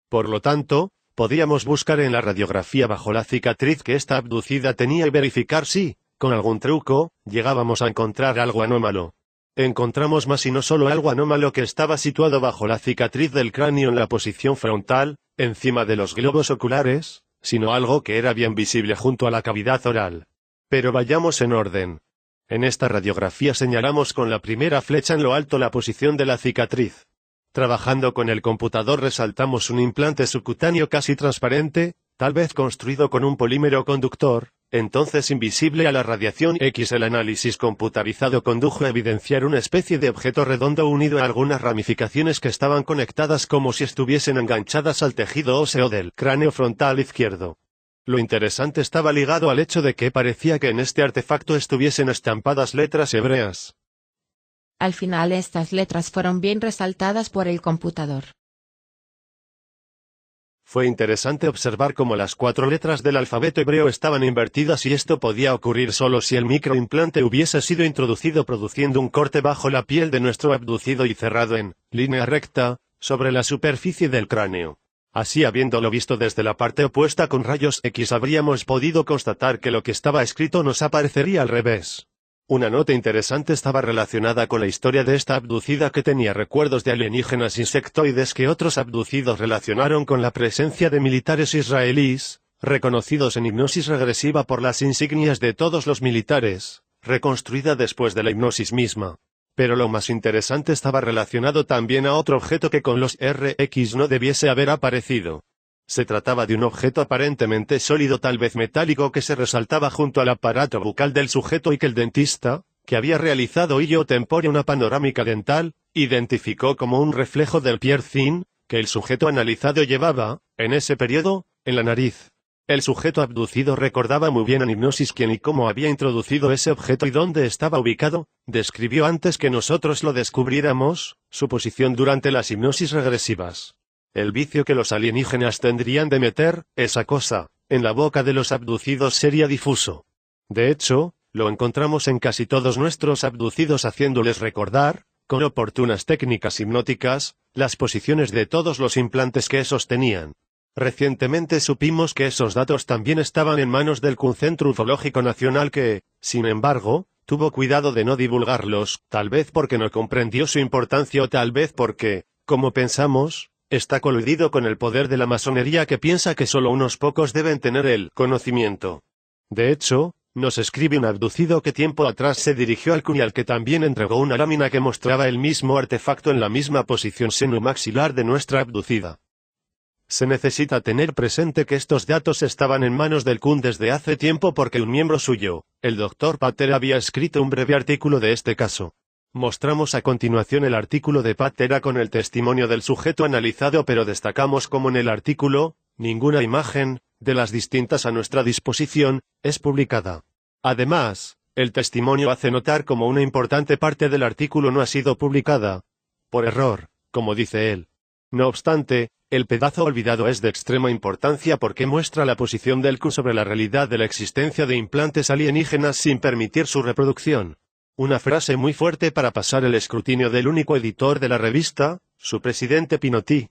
Por lo tanto, podíamos buscar en la radiografía bajo la cicatriz que esta abducida tenía y verificar si, con algún truco, llegábamos a encontrar algo anómalo. Encontramos más y no solo algo anómalo que estaba situado bajo la cicatriz del cráneo en la posición frontal, encima de los globos oculares, sino algo que era bien visible junto a la cavidad oral. Pero vayamos en orden. En esta radiografía señalamos con la primera flecha en lo alto la posición de la cicatriz. Trabajando con el computador resaltamos un implante subcutáneo casi transparente, tal vez construido con un polímero conductor, entonces invisible a la radiación X. El análisis computarizado condujo a evidenciar una especie de objeto redondo unido a algunas ramificaciones que estaban conectadas como si estuviesen enganchadas al tejido óseo del cráneo frontal izquierdo. Lo interesante estaba ligado al hecho de que parecía que en este artefacto estuviesen estampadas letras hebreas. Al final estas letras fueron bien resaltadas por el computador. Fue interesante observar cómo las 4 letras del alfabeto hebreo estaban invertidas y esto podía ocurrir solo si el microimplante hubiese sido introducido produciendo un corte bajo la piel de nuestro abducido y cerrado en línea recta, sobre la superficie del cráneo. Así, habiéndolo visto desde la parte opuesta con rayos X, habríamos podido constatar que lo que estaba escrito nos aparecería al revés. Una nota interesante estaba relacionada con la historia de esta abducida que tenía recuerdos de alienígenas insectoides que otros abducidos relacionaron con la presencia de militares israelíes, reconocidos en hipnosis regresiva por las insignias de todos los militares, reconstruida después de la hipnosis misma. Pero lo más interesante estaba relacionado también a otro objeto que con los RX no debiese haber aparecido. Se trataba de un objeto aparentemente sólido, tal vez metálico, que se resaltaba junto al aparato bucal del sujeto y que el dentista, que había realizado illo tempore una panorámica dental, identificó como un reflejo del piercing que el sujeto analizado llevaba, en ese periodo, en la nariz. El sujeto abducido recordaba muy bien en hipnosis quién y cómo había introducido ese objeto y dónde estaba ubicado, describió antes que nosotros lo descubriéramos, su posición durante las hipnosis regresivas. El vicio que los alienígenas tendrían de meter esa cosa en la boca de los abducidos sería difuso. De hecho, lo encontramos en casi todos nuestros abducidos haciéndoles recordar, con oportunas técnicas hipnóticas, las posiciones de todos los implantes que esos tenían. Recientemente supimos que esos datos también estaban en manos del Centro Ufológico Nacional que, sin embargo, tuvo cuidado de no divulgarlos, tal vez porque no comprendió su importancia o tal vez porque, como pensamos, está coludido con el poder de la masonería que piensa que solo unos pocos deben tener el conocimiento. De hecho, nos escribe un abducido que tiempo atrás se dirigió al CUN y al que también entregó una lámina que mostraba el mismo artefacto en la misma posición seno-maxilar de nuestra abducida. Se necesita tener presente que estos datos estaban en manos del CUN desde hace tiempo porque un miembro suyo, el Dr. Pater, había escrito un breve artículo de este caso. Mostramos a continuación el artículo de Patera con el testimonio del sujeto analizado, pero destacamos como en el artículo, ninguna imagen, de las distintas a nuestra disposición, es publicada. Además, el testimonio hace notar como una importante parte del artículo no ha sido publicada, por error, como dice él. No obstante, el pedazo olvidado es de extrema importancia porque muestra la posición del CUN sobre la realidad de la existencia de implantes alienígenas sin permitir su reproducción. Una frase muy fuerte para pasar el escrutinio del único editor de la revista, su presidente Pinotti.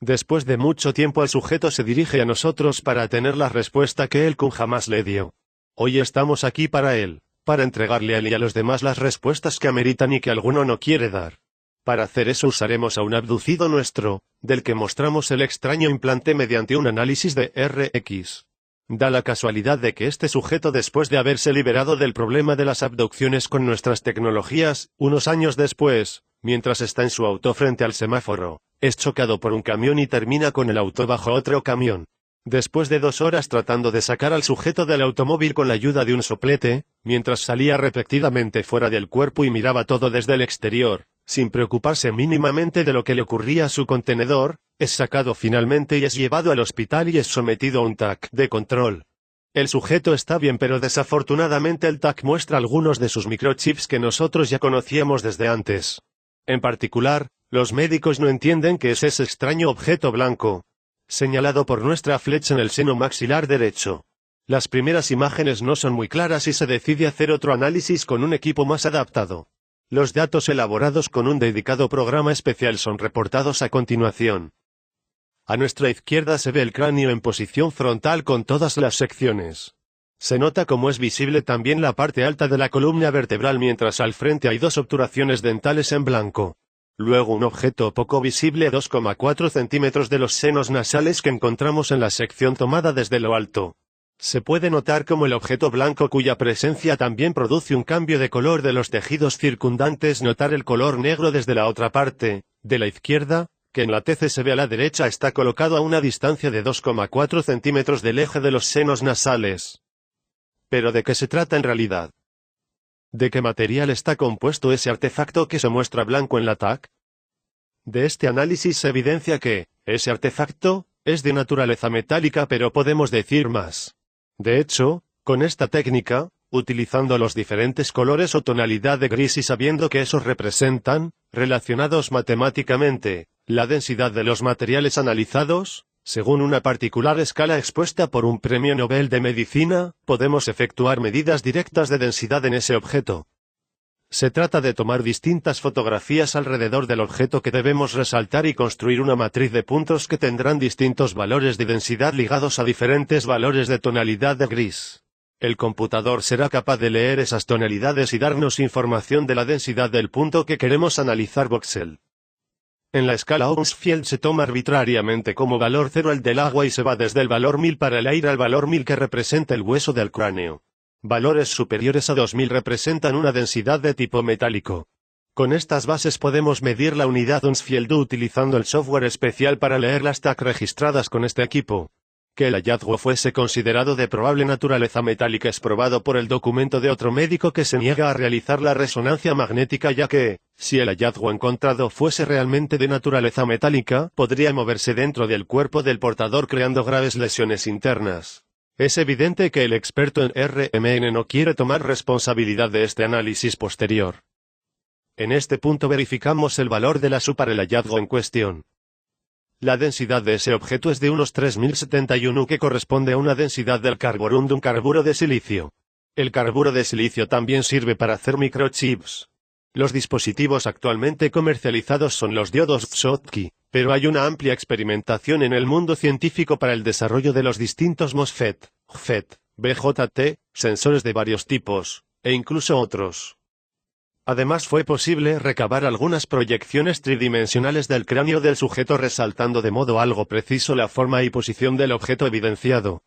Después de mucho tiempo el sujeto se dirige a nosotros para tener la respuesta que el CUN jamás le dio. Hoy estamos aquí para él, para entregarle a él y a los demás las respuestas que ameritan y que alguno no quiere dar. Para hacer eso usaremos a un abducido nuestro, del que mostramos el extraño implante mediante un análisis de RX. Da la casualidad de que este sujeto, después de haberse liberado del problema de las abducciones con nuestras tecnologías, unos años después, mientras está en su auto frente al semáforo, es chocado por un camión y termina con el auto bajo otro camión. Después de 2 horas tratando de sacar al sujeto del automóvil con la ayuda de un soplete, mientras salía repetidamente fuera del cuerpo y miraba todo desde el exterior, sin preocuparse mínimamente de lo que le ocurría a su contenedor, es sacado finalmente y es llevado al hospital y es sometido a un TAC de control. El sujeto está bien, pero desafortunadamente el TAC muestra algunos de sus microchips que nosotros ya conocíamos desde antes. En particular, los médicos no entienden qué es ese extraño objeto blanco, señalado por nuestra flecha en el seno maxilar derecho. Las primeras imágenes no son muy claras y se decide hacer otro análisis con un equipo más adaptado. Los datos elaborados con un dedicado programa especial son reportados a continuación. A nuestra izquierda se ve el cráneo en posición frontal con todas las secciones. Se nota como es visible también la parte alta de la columna vertebral, mientras al frente hay 2 obturaciones dentales en blanco. Luego un objeto poco visible a 2,4 centímetros de los senos nasales que encontramos en la sección tomada desde lo alto. Se puede notar como el objeto blanco cuya presencia también produce un cambio de color de los tejidos circundantes, notar el color negro desde la otra parte, de la izquierda, que en la TC se ve a la derecha, está colocado a una distancia de 2,4 centímetros del eje de los senos nasales. ¿Pero de qué se trata en realidad? ¿De qué material está compuesto ese artefacto que se muestra blanco en la TAC? De este análisis se evidencia que, ese artefacto, es de naturaleza metálica, pero podemos decir más. De hecho, con esta técnica, utilizando los diferentes colores o tonalidad de gris y sabiendo que esos representan, relacionados matemáticamente, la densidad de los materiales analizados, según una particular escala expuesta por un premio Nobel de Medicina, podemos efectuar medidas directas de densidad en ese objeto. Se trata de tomar distintas fotografías alrededor del objeto que debemos resaltar y construir una matriz de puntos que tendrán distintos valores de densidad ligados a diferentes valores de tonalidad de gris. El computador será capaz de leer esas tonalidades y darnos información de la densidad del punto que queremos analizar voxel. En la escala Hounsfield se toma arbitrariamente como valor 0 el del agua y se va desde el valor 1000 para el aire al valor 1000 que representa el hueso del cráneo. Valores superiores a 2000 representan una densidad de tipo metálico. Con estas bases podemos medir la unidad Hounsfield utilizando el software especial para leer las TAC registradas con este equipo. Que el hallazgo fuese considerado de probable naturaleza metálica es probado por el documento de otro médico que se niega a realizar la resonancia magnética, ya que, si el hallazgo encontrado fuese realmente de naturaleza metálica, podría moverse dentro del cuerpo del portador creando graves lesiones internas. Es evidente que el experto en RMN no quiere tomar responsabilidad de este análisis posterior. En este punto verificamos el valor de la SU para el hallazgo en cuestión. La densidad de ese objeto es de unos 3071 que corresponde a una densidad del carburum de un carburo de silicio. El carburo de silicio también sirve para hacer microchips. Los dispositivos actualmente comercializados son los diodos Schottky, pero hay una amplia experimentación en el mundo científico para el desarrollo de los distintos MOSFET, GFET, BJT, sensores de varios tipos, e incluso otros. Además fue posible recabar algunas proyecciones tridimensionales del cráneo del sujeto resaltando de modo algo preciso la forma y posición del objeto evidenciado.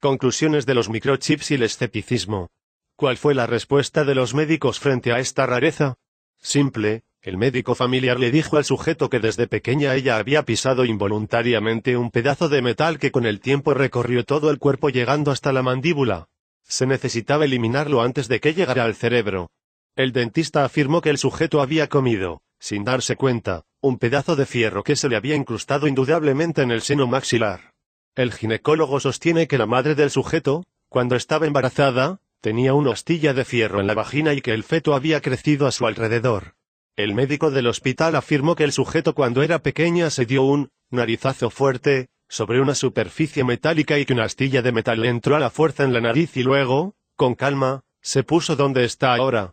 Conclusiones de los microchips y el escepticismo. ¿Cuál fue la respuesta de los médicos frente a esta rareza? Simple, el médico familiar le dijo al sujeto que desde pequeña ella había pisado involuntariamente un pedazo de metal que con el tiempo recorrió todo el cuerpo llegando hasta la mandíbula. Se necesitaba eliminarlo antes de que llegara al cerebro. El dentista afirmó que el sujeto había comido, sin darse cuenta, un pedazo de fierro que se le había incrustado indudablemente en el seno maxilar. El ginecólogo sostiene que la madre del sujeto, cuando estaba embarazada, tenía una astilla de fierro en la vagina y que el feto había crecido a su alrededor. El médico del hospital afirmó que el sujeto cuando era pequeña se dio un narizazo fuerte sobre una superficie metálica y que una astilla de metal le entró a la fuerza en la nariz y luego, con calma, se puso donde está ahora.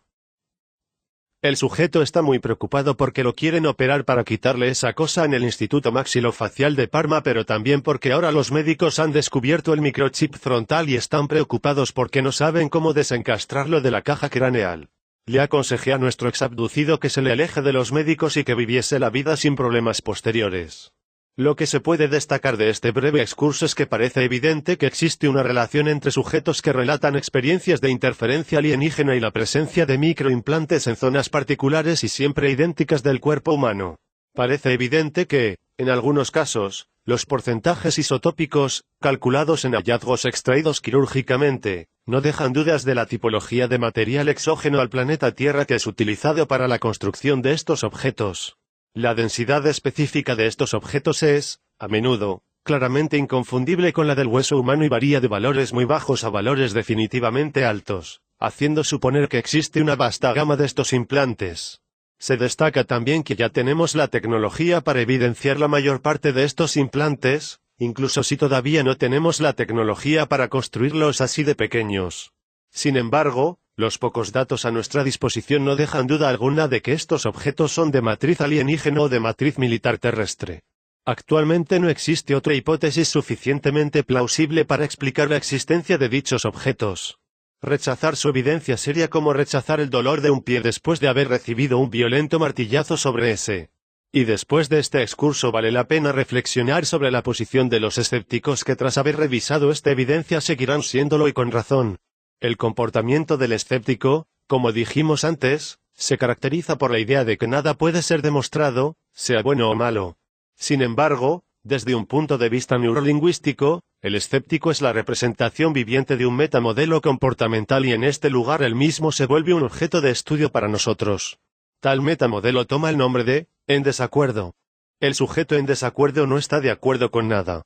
El sujeto está muy preocupado porque lo quieren operar para quitarle esa cosa en el Instituto Maxilofacial de Parma, pero también porque ahora los médicos han descubierto el microchip frontal y están preocupados porque no saben cómo desencastrarlo de la caja craneal. Le aconsejé a nuestro exabducido que se le aleje de los médicos y que viviese la vida sin problemas posteriores. Lo que se puede destacar de este breve excurso es que parece evidente que existe una relación entre sujetos que relatan experiencias de interferencia alienígena y la presencia de microimplantes en zonas particulares y siempre idénticas del cuerpo humano. Parece evidente que, en algunos casos, los porcentajes isotópicos, calculados en hallazgos extraídos quirúrgicamente, no dejan dudas de la tipología de material exógeno al planeta Tierra que es utilizado para la construcción de estos objetos. La densidad específica de estos objetos es, a menudo, claramente inconfundible con la del hueso humano y varía de valores muy bajos a valores definitivamente altos, haciendo suponer que existe una vasta gama de estos implantes. Se destaca también que ya tenemos la tecnología para evidenciar la mayor parte de estos implantes, incluso si todavía no tenemos la tecnología para construirlos así de pequeños. Sin embargo, los pocos datos a nuestra disposición no dejan duda alguna de que estos objetos son de matriz alienígena o de matriz militar terrestre. Actualmente no existe otra hipótesis suficientemente plausible para explicar la existencia de dichos objetos. Rechazar su evidencia sería como rechazar el dolor de un pie después de haber recibido un violento martillazo sobre ese. Y después de este excurso vale la pena reflexionar sobre la posición de los escépticos que tras haber revisado esta evidencia seguirán siéndolo y con razón. El comportamiento del escéptico, como dijimos antes, se caracteriza por la idea de que nada puede ser demostrado, sea bueno o malo. Sin embargo, desde un punto de vista neurolingüístico, el escéptico es la representación viviente de un metamodelo comportamental y en este lugar el mismo se vuelve un objeto de estudio para nosotros. Tal metamodelo toma el nombre de en desacuerdo. El sujeto en desacuerdo no está de acuerdo con nada.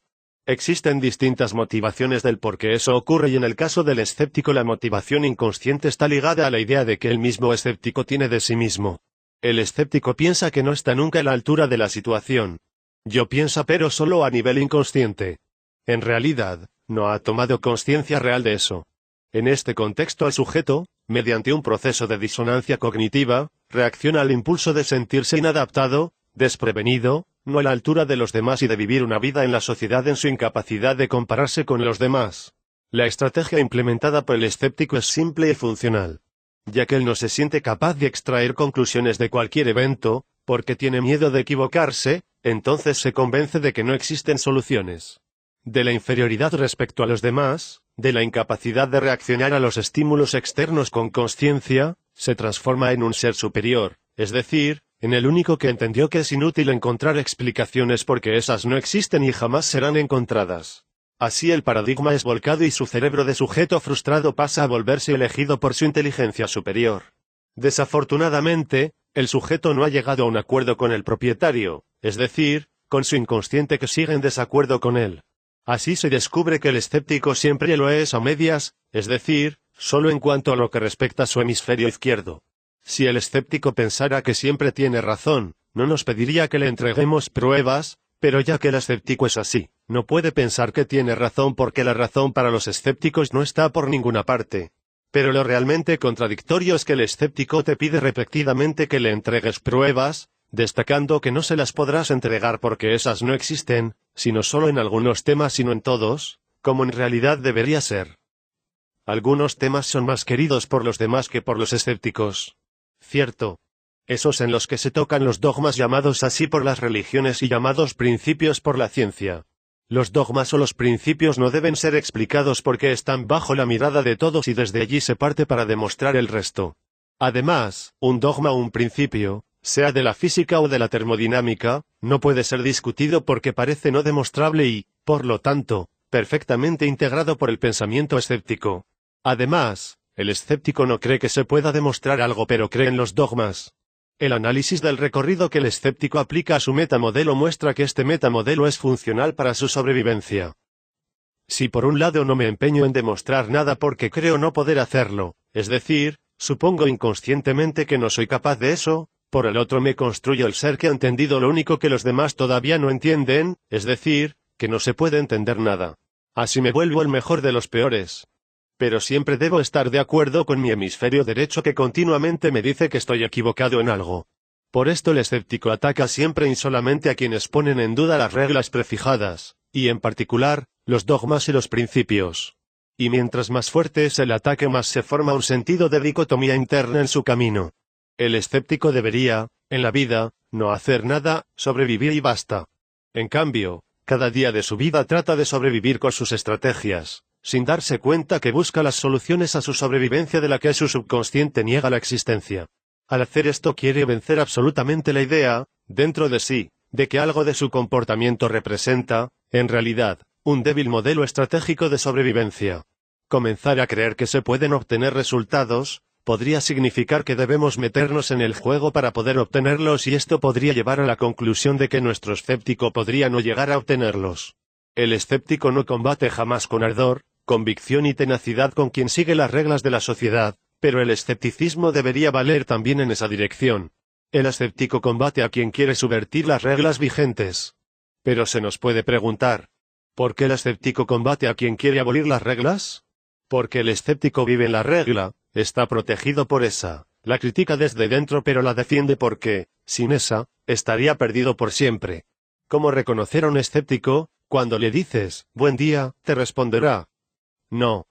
Existen distintas motivaciones del por qué eso ocurre y en el caso del escéptico la motivación inconsciente está ligada a la idea de que el mismo escéptico tiene de sí mismo. El escéptico piensa que no está nunca a la altura de la situación. Yo piensa pero solo a nivel inconsciente. En realidad, no ha tomado conciencia real de eso. En este contexto el sujeto, mediante un proceso de disonancia cognitiva, reacciona al impulso de sentirse inadaptado, desprevenido, no a la altura de los demás y de vivir una vida en la sociedad en su incapacidad de compararse con los demás. La estrategia implementada por el escéptico es simple y funcional. Ya que él no se siente capaz de extraer conclusiones de cualquier evento, porque tiene miedo de equivocarse, entonces se convence de que no existen soluciones. De la inferioridad respecto a los demás, de la incapacidad de reaccionar a los estímulos externos con consciencia, se transforma en un ser superior, es decir, en el único que entendió que es inútil encontrar explicaciones porque esas no existen y jamás serán encontradas. Así el paradigma es volcado y su cerebro de sujeto frustrado pasa a volverse elegido por su inteligencia superior. Desafortunadamente, el sujeto no ha llegado a un acuerdo con el propietario, es decir, con su inconsciente que sigue en desacuerdo con él. Así se descubre que el escéptico siempre lo es a medias, es decir, solo en cuanto a lo que respecta a su hemisferio izquierdo. Si el escéptico pensara que siempre tiene razón, no nos pediría que le entreguemos pruebas, pero ya que el escéptico es así, no puede pensar que tiene razón porque la razón para los escépticos no está por ninguna parte. Pero lo realmente contradictorio es que el escéptico te pide repetidamente que le entregues pruebas, destacando que no se las podrás entregar porque esas no existen, sino solo en algunos temas sino en todos, como en realidad debería ser. Algunos temas son más queridos por los demás que por los escépticos. Cierto. Esos en los que se tocan los dogmas llamados así por las religiones y llamados principios por la ciencia. Los dogmas o los principios no deben ser explicados porque están bajo la mirada de todos y desde allí se parte para demostrar el resto. Además, un dogma o un principio, sea de la física o de la termodinámica, no puede ser discutido porque parece no demostrable y, por lo tanto, perfectamente integrado por el pensamiento escéptico. Además, el escéptico no cree que se pueda demostrar algo pero cree en los dogmas. El análisis del recorrido que el escéptico aplica a su metamodelo muestra que este metamodelo es funcional para su sobrevivencia. Si por un lado no me empeño en demostrar nada porque creo no poder hacerlo, es decir, supongo inconscientemente que no soy capaz de eso, por el otro me construyo el ser que ha entendido lo único que los demás todavía no entienden, es decir, que no se puede entender nada. Así me vuelvo el mejor de los peores. Pero siempre debo estar de acuerdo con mi hemisferio derecho que continuamente me dice que estoy equivocado en algo. Por esto el escéptico ataca siempre y solamente a quienes ponen en duda las reglas prefijadas, y en particular, los dogmas y los principios. Y mientras más fuerte es el ataque más se forma un sentido de dicotomía interna en su camino. El escéptico debería, en la vida, no hacer nada, sobrevivir y basta. En cambio, cada día de su vida trata de sobrevivir con sus estrategias, sin darse cuenta que busca las soluciones a su sobrevivencia de la que su subconsciente niega la existencia. Al hacer esto quiere vencer absolutamente la idea, dentro de sí, de que algo de su comportamiento representa, en realidad, un débil modelo estratégico de sobrevivencia. Comenzar a creer que se pueden obtener resultados, podría significar que debemos meternos en el juego para poder obtenerlos y esto podría llevar a la conclusión de que nuestro escéptico podría no llegar a obtenerlos. El escéptico no combate jamás con ardor, convicción y tenacidad con quien sigue las reglas de la sociedad, pero el escepticismo debería valer también en esa dirección. El escéptico combate a quien quiere subvertir las reglas vigentes. Pero se nos puede preguntar, ¿por qué el escéptico combate a quien quiere abolir las reglas? Porque el escéptico vive en la regla, está protegido por esa, la critica desde dentro pero la defiende porque, sin esa, estaría perdido por siempre. ¿Cómo reconocer a un escéptico? Cuando le dices, buen día, te responderá, no.